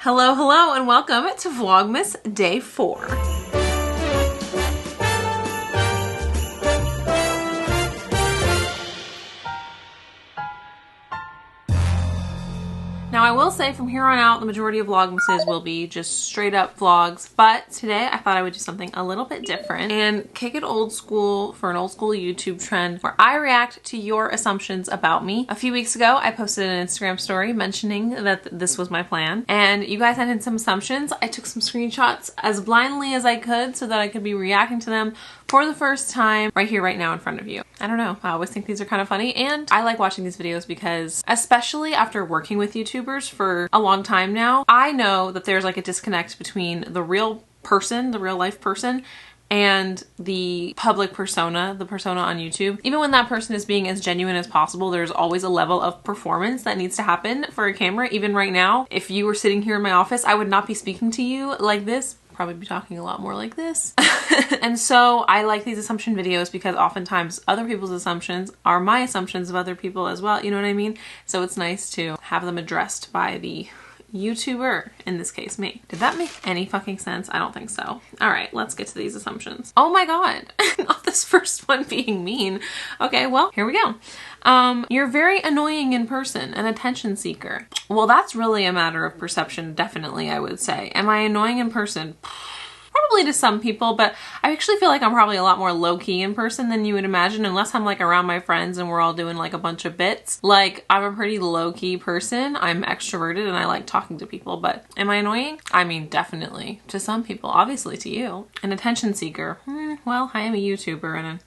Hello, hello, and welcome to Vlogmas Day 4. Now I will say from here on out, the majority of Vlogmases will be just straight up vlogs, but today I thought I would do something a little bit different and kick it old school for an old school YouTube trend where I react to your assumptions about me. A few weeks ago, I posted an Instagram story mentioning that this was my plan, and you guys sent in some assumptions. I took some screenshots as blindly as I could so that I could be reacting to them for the first time right here, right now in front of you. I don't know, I always think these are kind of funny, and I like watching these videos because, especially after working with YouTubers for a long time now, I know that there's like a disconnect between the real person, the real life person, and the public persona, the persona on YouTube. Even when that person is being as genuine as possible, there's always a level of performance that needs to happen for a camera. Even right now, if you were sitting here in my office, I would not be speaking to you like this. Probably be talking a lot more like this. And so I like these assumption videos because oftentimes other people's assumptions are my assumptions of other people as well, you know what I mean? So it's nice to have them addressed by the YouTuber, in this case me. Did that make any fucking sense? I don't think so. All right, let's get to these assumptions. Oh my god, not this first one being mean. Okay, well, here we go. You're very annoying in person, an attention seeker. Well, that's really a matter of perception, definitely, I would say. Am I annoying in person? Probably to some people, but I actually feel like I'm probably a lot more low-key in person than you would imagine, unless I'm like around my friends and we're all doing like a bunch of bits. Like, I'm a pretty low-key person. I'm extroverted and I like talking to people, but am I annoying? I mean, definitely. To some people, obviously to you. An attention seeker. Well, I am a YouTuber and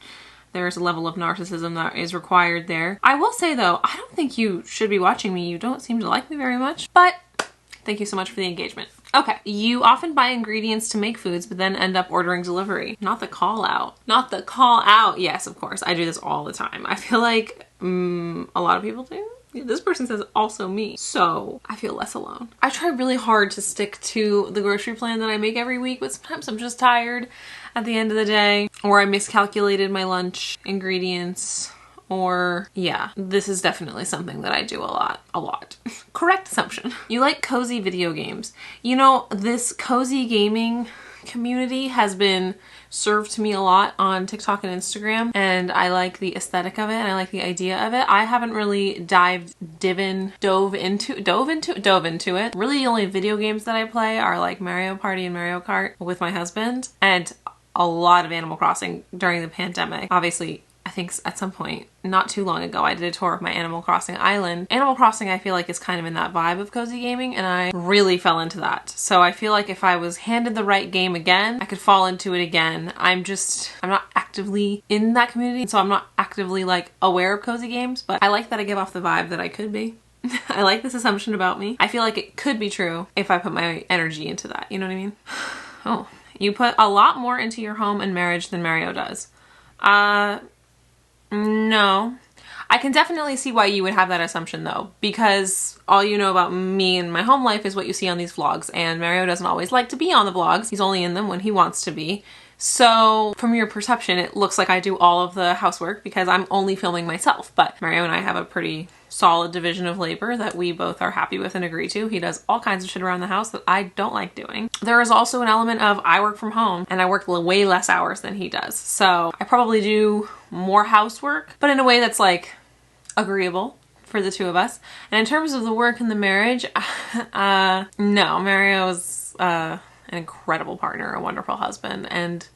there's a level of narcissism that is required there. I will say though, I don't think you should be watching me. You don't seem to like me very much, but thank you so much for the engagement. Okay, you often buy ingredients to make foods, but then end up ordering delivery. Not the call out. Not the call out. Yes, of course. I do this all the time. I feel like a lot of people do. This person says also me, so I feel less alone. I try really hard to stick to the grocery plan that I make every week, but sometimes I'm just tired at the end of the day, or I miscalculated my lunch ingredients, or yeah, this is definitely something that I do a lot. Correct assumption. You like cozy video games. You know, this cozy gaming community has been served to me a lot on TikTok and Instagram, and I like the aesthetic of it and I like the idea of it. I haven't really dove into it. Really, the only video games that I play are like Mario Party and Mario Kart with my husband, and a lot of Animal Crossing during the pandemic. Obviously, I think at some point, not too long ago, I did a tour of my Animal Crossing island. Animal Crossing, I feel like, is kind of in that vibe of cozy gaming, and I really fell into that. So I feel like if I was handed the right game again, I could fall into it again. I'm not actively in that community, so I'm not actively like aware of cozy games, but I like that I give off the vibe that I could be. I like this assumption about me. I feel like it could be true if I put my energy into that, you know what I mean? Oh, you put a lot more into your home and marriage than Mario does. No. I can definitely see why you would have that assumption though, because all you know about me and my home life is what you see on these vlogs, and Mario doesn't always like to be on the vlogs. He's only in them when he wants to be. So from your perception, it looks like I do all of the housework because I'm only filming myself, but Mario and I have a pretty solid division of labor that we both are happy with and agree to. He does all kinds of shit around the house that I don't like doing. There is also an element of I work from home and I work way less hours than he does. So I probably do more housework, but in a way that's like agreeable for the two of us. And in terms of the work and the marriage, no, Mario's an incredible partner, a wonderful husband, and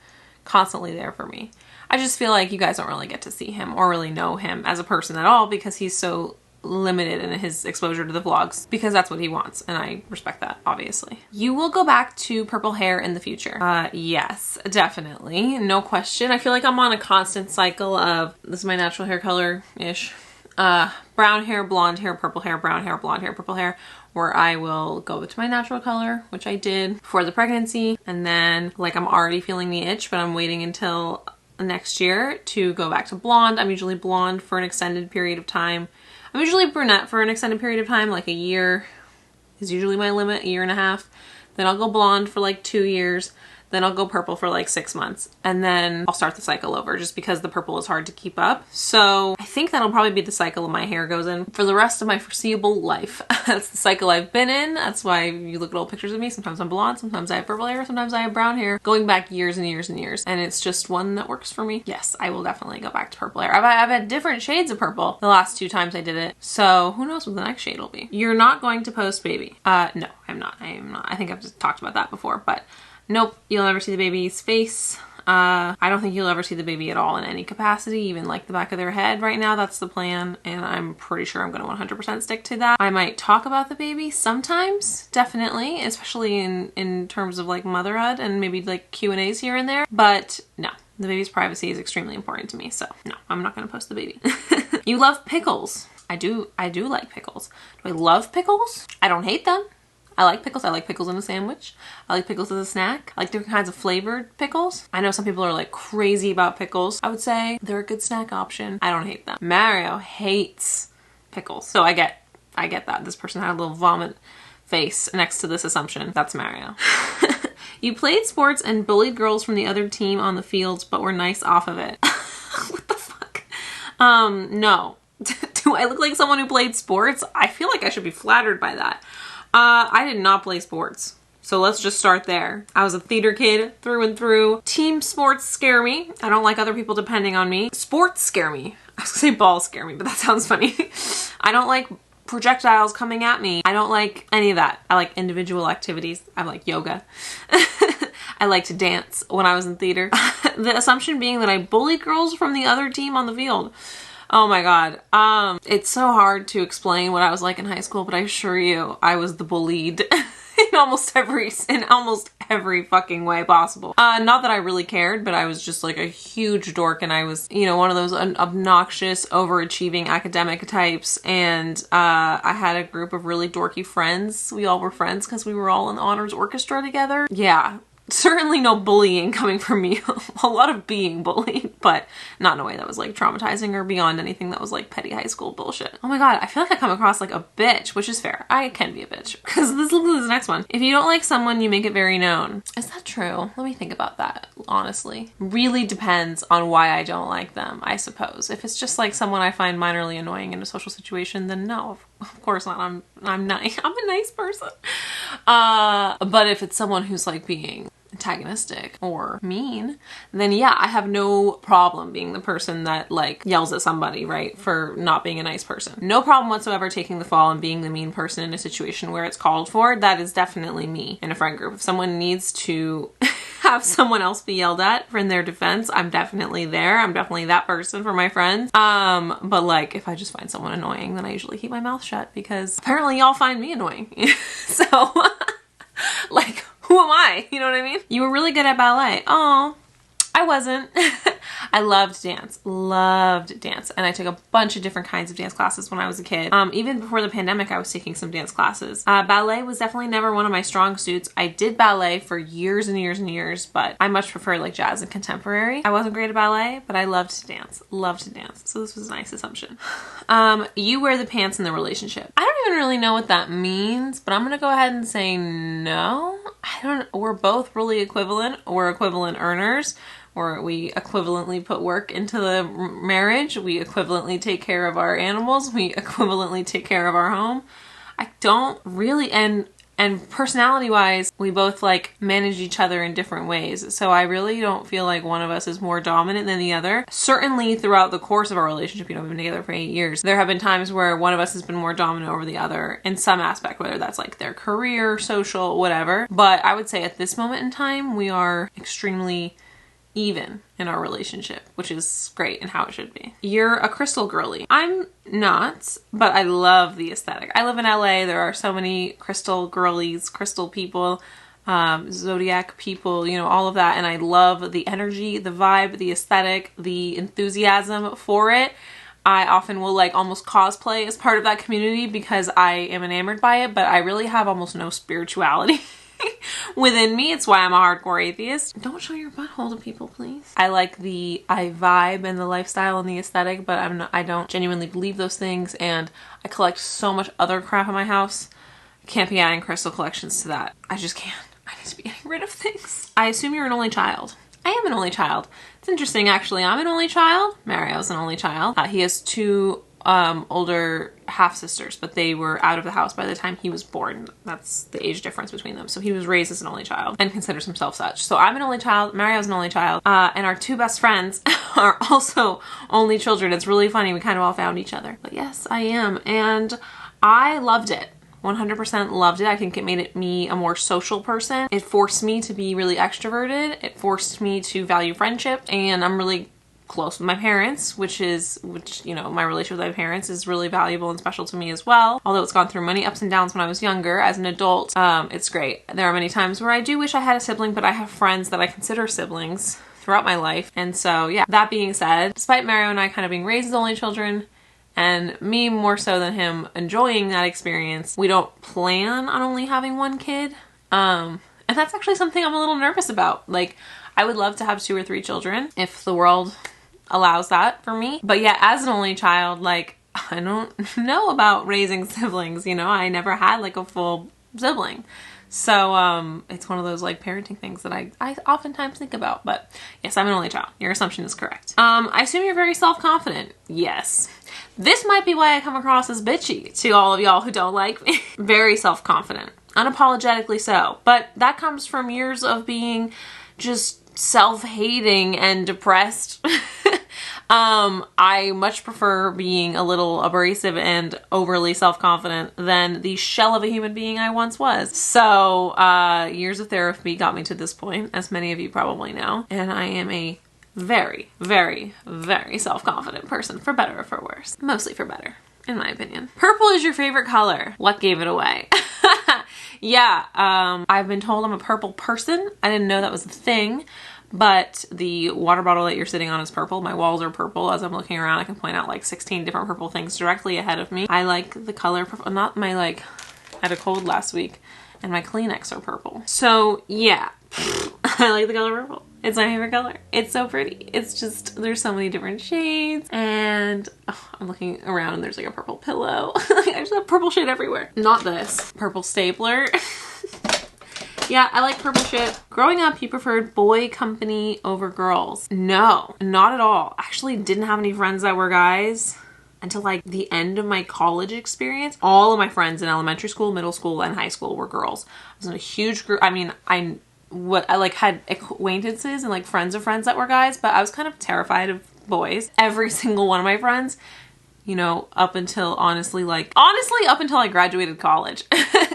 constantly there for me. I just feel like you guys don't really get to see him or really know him as a person at all because he's so limited in his exposure to the vlogs, because that's what he wants, and I respect that, obviously. You will go back to purple hair in the future. Yes, definitely, no question. I feel like I'm on a constant cycle of, this is my natural hair color-ish, brown hair, blonde hair, purple hair, brown hair, blonde hair, purple hair, where I will go to my natural color, which I did for the pregnancy, and then like I'm already feeling the itch, but I'm waiting until next year to go back to blonde. I'm usually blonde for an extended period of time. I'm usually brunette for an extended period of time, like a year is usually my limit, a year and a half. Then I'll go blonde for like 2 years. then I'll go purple for like 6 months, and then I'll start the cycle over just because the purple is hard to keep up. So I think that'll probably be the cycle my hair goes in for the rest of my foreseeable life. That's the cycle I've been in. That's why you look at old pictures of me. Sometimes I'm blonde, sometimes I have purple hair, sometimes I have brown hair, going back years and years and years. And it's just one that works for me. Yes, I will definitely go back to purple hair. I've had different shades of purple the last 2 times I did it. So who knows what the next shade will be. You're not going to post baby. No, I'm not. I am not. I think I've just talked about that before, but nope, you'll never see the baby's face. I don't think you'll ever see the baby at all in any capacity, even like the back of their head. Right now, that's the plan, and I'm pretty sure I'm going to 100% stick to that. I might talk about the baby sometimes, definitely, especially in terms of like motherhood and maybe like Q&As here and there, but no. The baby's privacy is extremely important to me, so no, I'm not going to post the baby. You love pickles. I do like pickles. Do I love pickles? I don't hate them. I like pickles. I like pickles in a sandwich. I like pickles as a snack. I like different kinds of flavored pickles. I know some people are like crazy about pickles. I would say they're a good snack option. I don't hate them. Mario hates pickles. So I get that. This person had a little vomit face next to this assumption. That's Mario. You played sports and bullied girls from the other team on the fields, but were nice off of it. What the fuck? No. Do I look like someone who played sports? I feel like I should be flattered by that. I did not play sports. So let's just start there. I was a theater kid through and through. Team sports scare me. I don't like other people depending on me. Sports scare me. I was gonna say balls scare me, but that sounds funny. I don't like projectiles coming at me. I don't like any of that. I like individual activities. I like yoga. I like to dance when I was in theater. The assumption being that I bullied girls from the other team on the field. Oh my God. It's so hard to explain what I was like in high school, but I assure you, I was the bullied in almost every fucking way possible. Not that I really cared, but I was just like a huge dork, and I was, you know, one of those obnoxious, overachieving academic types, and I had a group of really dorky friends. We all were friends because we were all in the honors orchestra together. Yeah. Certainly no bullying coming from me. A lot of being bullied, but not in a way that was like traumatizing or beyond anything that was like petty high school bullshit. Oh my God, I feel like I come across like a bitch, which is fair. I can be a bitch. Because look at this next one. If you don't like someone, you make it very known. Is that true? Let me think about that, honestly. Really depends on why I don't like them, I suppose. If it's just like someone I find minorly annoying in a social situation, then no, of course not. I'm nice. I'm a nice person. But if it's someone who's like being antagonistic or mean, then yeah, I have no problem being the person that like yells at somebody, right, for not being a nice person. No problem whatsoever taking the fall and being the mean person in a situation where it's called for. That is definitely me in a friend group. If someone needs to have someone else be yelled at in their defense, I'm definitely there. I'm definitely that person for my friends. But like if I just find someone annoying, then I usually keep my mouth shut because apparently y'all find me annoying. So like, who am I? You know what I mean? You were really good at ballet. Oh, I wasn't. I loved dance, and I took a bunch of different kinds of dance classes when I was a kid. Even before the pandemic, I was taking some dance classes. Ballet was definitely never one of my strong suits. I did ballet for years and years and years, but I much prefer like jazz and contemporary. I wasn't great at ballet, but I loved to dance. So this was a nice assumption. You wear the pants in the relationship. I don't even really know what that means, but I'm gonna go ahead and say no. We're both really equivalent. We're equivalent earners. Or we equivalently put work into the marriage. We equivalently take care of our animals. We equivalently take care of our home. I don't really, and personality wise, we both like manage each other in different ways. So I really don't feel like one of us is more dominant than the other. Certainly throughout the course of our relationship, you know, we've been together for 8 years. There have been times where one of us has been more dominant over the other in some aspect, whether that's like their career, social, whatever. But I would say at this moment in time, we are extremely even in our relationship, which is great and how it should be. You're a crystal girly. I'm not, but I love the aesthetic. I live in LA. There are so many crystal girlies, crystal people, zodiac people, you know, all of that. And I love the energy, the vibe, the aesthetic, the enthusiasm for it. I often will like almost cosplay as part of that community because I am enamored by it, but I really have almost no spirituality within me. It's why I'm a hardcore atheist. Don't show your butthole to people, please. I like the vibe and the lifestyle and the aesthetic, but I don't genuinely believe those things, and I collect so much other crap in my house. I can't be adding crystal collections to that. I just can't. I need to be getting rid of things. I assume you're an only child. I am an only child. It's interesting, actually. I'm an only child. Mario's an only child. He has two older half-sisters, but they were out of the house by the time he was born. That's the age difference between them. So he was raised as an only child and considers himself such. So I'm an only child, Mario's an only child, and our two best friends are also only children. It's really funny. We kind of all found each other. But yes, I am. And I loved it. 100% loved it. I think it made me a more social person. It forced me to be really extroverted. It forced me to value friendship, and I'm really close with my parents, which you know, my relationship with my parents is really valuable and special to me as well. Although it's gone through many ups and downs when I was younger. As an adult, it's great. There are many times where I do wish I had a sibling, but I have friends that I consider siblings throughout my life. And so yeah, that being said, despite Mario and I kind of being raised as only children, and me more so than him enjoying that experience, we don't plan on only having one kid. And that's actually something I'm a little nervous about. Like, I would love to have 2 or 3 children if the world allows that for me. But yeah, as an only child, like, I don't know about raising siblings, you know? I never had like a full sibling. So it's one of those like parenting things that I oftentimes think about. But yes, I'm an only child. Your assumption is correct. I assume you're very self-confident. Yes. This might be why I come across as bitchy to all of y'all who don't like me. Very self-confident. Unapologetically so. But that comes from years of being just self-hating and depressed. I much prefer being a little abrasive and overly self-confident than the shell of a human being I once was. So years of therapy got me to this point, as many of you probably know. And I am a very, very, very self-confident person, for better or for worse. Mostly for better, in my opinion. Purple is your favorite color. What gave it away? Yeah, I've been told I'm a purple person. I didn't know that was a thing. But the water bottle that you're sitting on is purple. My walls are purple. As I'm looking around, I can point out like 16 different purple things directly ahead of me. I like the color purple. Not my like, I had a cold last week and my Kleenex are purple. So yeah, I like the color purple. It's my favorite color. It's so pretty. It's just, there's so many different shades, and I'm looking around and there's like a purple pillow. I just have purple shit everywhere. Not this. Purple stapler. Yeah, I like purple shit. Growing up, you preferred boy company over girls. No, not at all. Actually didn't have any friends that were guys until like the end of my college experience. All of my friends in elementary school, middle school, and high school were girls. I was in a huge group. I mean, I like had acquaintances and like friends of friends that were guys, but I was kind of terrified of boys. Every single one of my friends, you know, up until honestly up until I graduated college.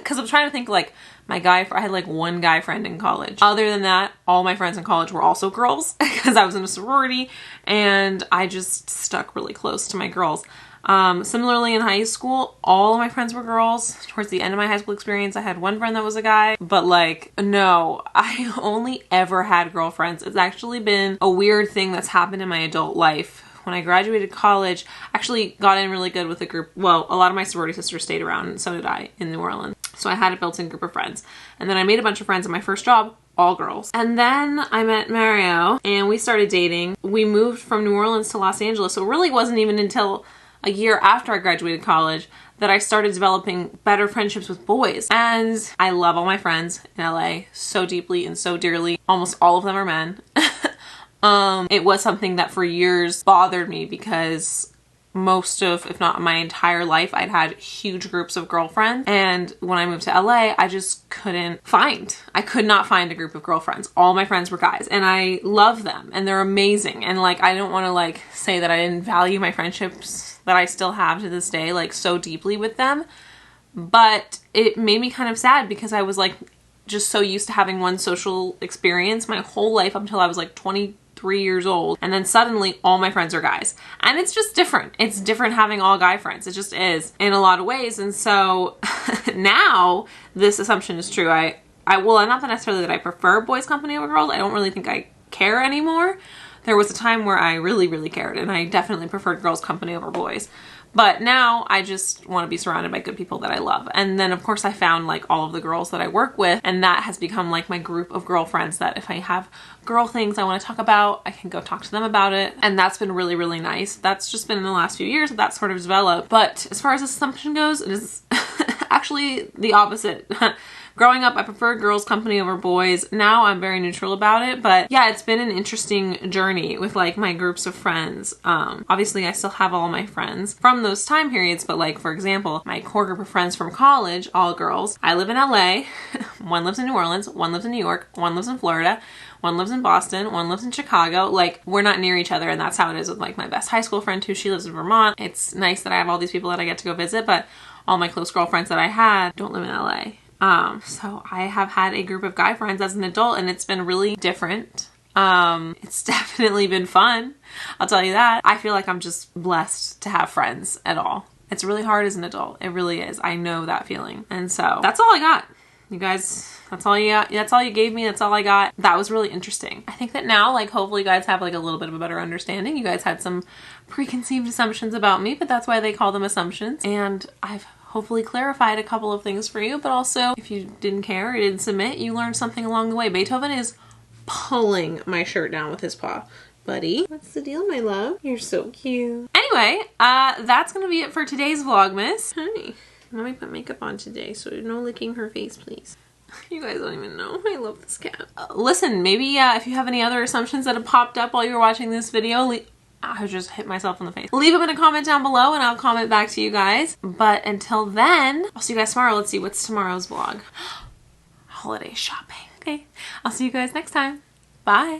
Cause I'm trying to think like I had like one guy friend in college. Other than that, all my friends in college were also girls because I was in a sorority and I just stuck really close to my girls. Similarly in high school, all of my friends were girls. Towards the end of my high school experience, I had one friend that was a guy, but like, no, I only ever had girlfriends. It's actually been a weird thing that's happened in my adult life. When I graduated college, I actually got in really good with a group. Well, a lot of my sorority sisters stayed around and so did I in New Orleans. So I had a built-in group of friends. And then I made a bunch of friends at my first job, all girls. And then I met Mario and we started dating. We moved from New Orleans to Los Angeles. So it really wasn't even until a year after I graduated college that I started developing better friendships with boys. And I love all my friends in LA so deeply and so dearly. Almost all of them are men. It was something that for years bothered me because most of, if not my entire life, I'd had huge groups of girlfriends. And when I moved to LA, I just I could not find a group of girlfriends. All my friends were guys and I love them and they're amazing. And like, I don't want to like say that I didn't value my friendships that I still have to this day, like so deeply with them. But it made me kind of sad because I was like just so used to having one social experience my whole life up until I was like 23 years old, and then suddenly all my friends are guys, and it's just different. It's different having all guy friends. It just is in a lot of ways. And so now this assumption is true. Well, not that necessarily that I prefer boys company over girls. I don't really think I care anymore. There was a time where I really, really cared, and I definitely preferred girls company over boys. But now I just want to be surrounded by good people that I love. And then of course I found like all of the girls that I work with, and that has become like my group of girlfriends that if I have girl things I want to talk about, I can go talk to them about it. And that's been really, really nice. That's just been in the last few years that sort of developed. But as far as this assumption goes, it is actually the opposite. Growing up, I preferred girls' company over boys. Now I'm very neutral about it, but yeah, it's been an interesting journey with like my groups of friends. Obviously I still have all my friends from those time periods, but like, for example, my core group of friends from college, all girls. I live in LA, one lives in New Orleans, one lives in New York, one lives in Florida, one lives in Boston, one lives in Chicago. Like, we're not near each other, and that's how it is with like my best high school friend too. She lives in Vermont. It's nice that I have all these people that I get to go visit, but all my close girlfriends that I had don't live in LA. So I have had a group of guy friends as an adult, and it's been really different. It's definitely been fun. I'll tell you that. I feel like I'm just blessed to have friends at all. It's really hard as an adult. It really is. I know that feeling. And so that's all I got. You guys, that's all you got. That's all you gave me. That's all I got. That was really interesting. I think that now, like, hopefully you guys have like a little bit of a better understanding. You guys had some preconceived assumptions about me, but that's why they call them assumptions. And I've hopefully clarified a couple of things for you, but also if you didn't care or didn't submit, you learned something along the way. Beethoven is pulling my shirt down with his paw. Buddy, what's the deal, my love? You're so cute. Anyway, that's gonna be it for today's Vlogmas. Honey, let me put makeup on today, so no licking her face, please. You guys don't even know. I love this cat. Listen, maybe if you have any other assumptions that have popped up while you were watching this video, I just hit myself in the face. Leave them in a comment down below and I'll comment back to you guys. But until then, I'll see you guys tomorrow. Let's see, what's tomorrow's vlog? Holiday shopping. Okay, I'll see you guys next time. Bye.